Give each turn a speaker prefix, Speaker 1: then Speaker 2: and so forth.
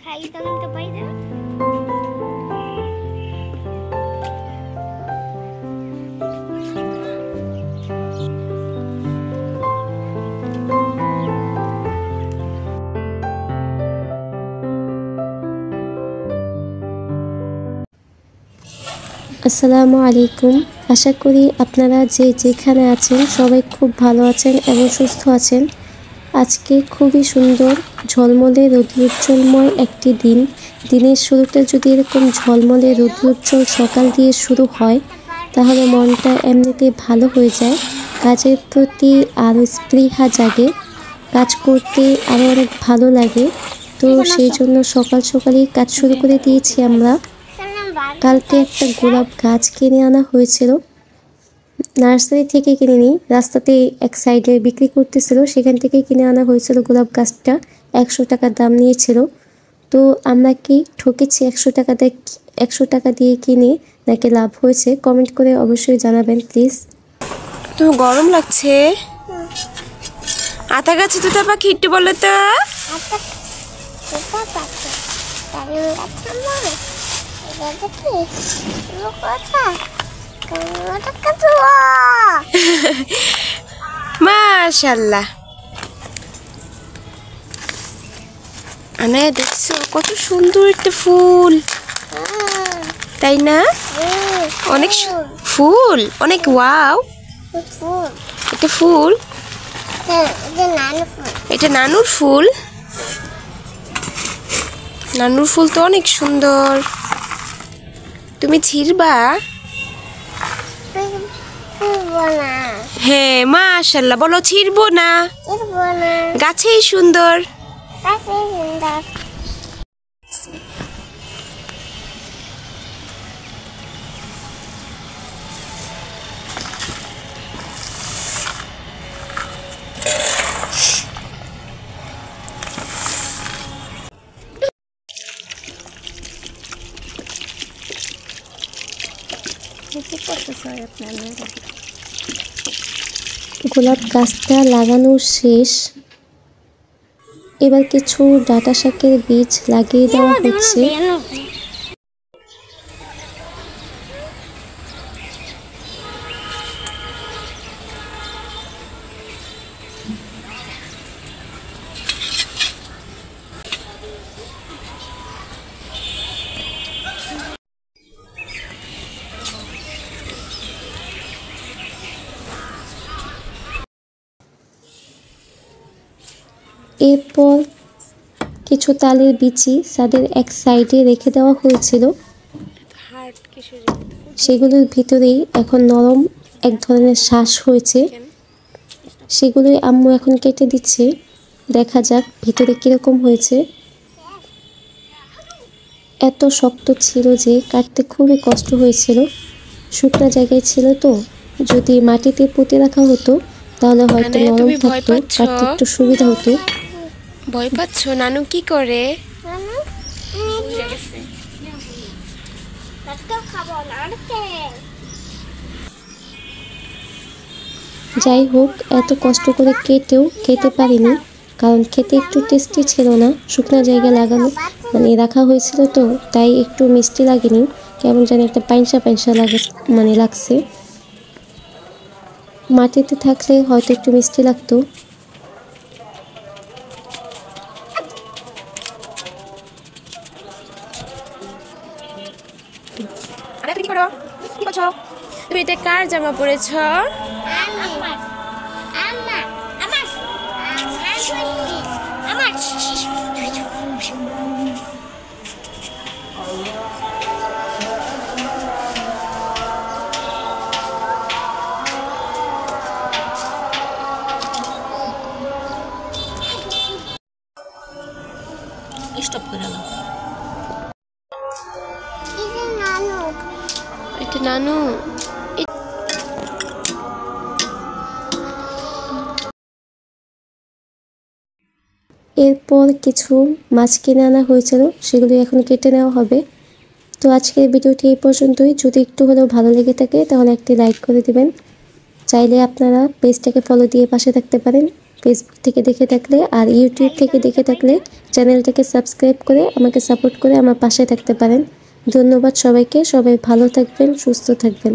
Speaker 1: খাই তখন তো পাই না।
Speaker 2: আসসালামু আলাইকুম। আশা করি আপনারা যে যেখানে আছেন সবাই খুব ভালো আছেন এবং সুস্থ আছেন। আজকে খুবই সুন্দর ঝলমলে রৌদ্রোজ্জ্বলময় একটি দিন। দিনের শুরুতে যদি এরকম ঝলমলে রৌদ্রোজ্জ্বল সকাল দিয়ে শুরু হয় তাহলে মনটা এমনিতেই ভালো হয়ে যায়, কাজের প্রতি আরও স্পৃহা জাগে, কাজ করতে আরও অনেক ভালো লাগে। তো সেই জন্য সকাল সকালেই কাজ শুরু করে দিয়েছি আমরা। কালকে একটা গোলাপ গাছ কিনে আনা হয়েছিল, নার্সারি থেকে কিনে নিই, রাস্তাতে এক সাইডে বিক্রি করতেছিল, সেখান থেকে কিনে আনা হয়েছিল গোলাপ গাছটা। 100 টাকা দাম নিয়েছিল। তো আমরা কি ঠকেছি 100 টাকা দিয়ে কিনে, নাকি লাভ হয়েছে? কমেন্ট করে অবশ্যই জানাবেন প্লিজ।
Speaker 3: তো গরম লাগছে। আতা গাছে তোতা পাখি একটু বলো তো। মাশাআল্লাহ, আনায়া দেখছো কত সুন্দর একটা ফুল, তাই না? অনেক ফুল, অনেক ওয়াও। এটা ফুল, এটা নানুর ফুল। নানুর ফুল তো অনেক সুন্দর। তুমি ছিড়বা? হ্যাঁ মাশাআল্লাহ, বলো ছিড়বো না, গাছেই সুন্দর।
Speaker 2: গোলাপ গাছটা লাগানো শেষ, এবার কিছু ডাঁটা শাকের বীজ লাগিয়ে দেওয়া হচ্ছে। এরপর কিছু তালের বিচি ছাদের এক সাইডে রেখে দেওয়া হয়েছিল, সেগুলোর ভিতরেই এখন নরম এক ধরনের শ্বাস হয়েছে, সেগুলোই আম্মু এখন কেটে দিচ্ছে। দেখা যাক ভিতরে কিরকম হয়েছে। এত শক্ত ছিল যে কাটতে খুবই কষ্ট হয়েছিল, শুকনো জায়গায় ছিল তো, যদি মাটিতে পুঁতে রাখা হতো তাহলে হয়তো নরম থাকতো, কাটতে একটু সুবিধা হতো।
Speaker 3: ভয় পাচ্ছ? নানু কি করে?
Speaker 2: যাই হোক, এত কষ্ট করে কেটেও খেতে পারিনি, কারণ খেতে একটু টেস্টি ছিল না। শুকনো জায়গায় লাগানো মানে রাখা হয়েছিল তো, তাই একটু মিষ্টি লাগেনি, কেমন জানি একটা পাইনসা পাইনসা লাগছে। মাটিতে থাকলে হয়তো একটু মিষ্টি লাগতো।
Speaker 3: তুমি এটা কার জামা পরেছ? স্টপ করে নাও। এটা নানু।
Speaker 2: এরপর কিছু মাছ কিনে আনা হয়েছিল, সেগুলো এখন কেটে নেওয়া হবে। তো আজকের ভিডিওটি এই পর্যন্তই। যদি একটু হলেও ভালো লেগে থাকে তাহলে একটি লাইক করে দিবেন। চাইলে আপনারা পেজটাকে ফলো দিয়ে পাশে থাকতে পারেন। ফেসবুক থেকে দেখে থাকলে, আর ইউটিউব থেকে দেখে থাকলে চ্যানেলটাকে সাবস্ক্রাইব করে আমাকে সাপোর্ট করে আমার পাশে থাকতে পারেন। ধন্যবাদ সবাইকে। সবাই ভালো থাকবেন, সুস্থ থাকবেন।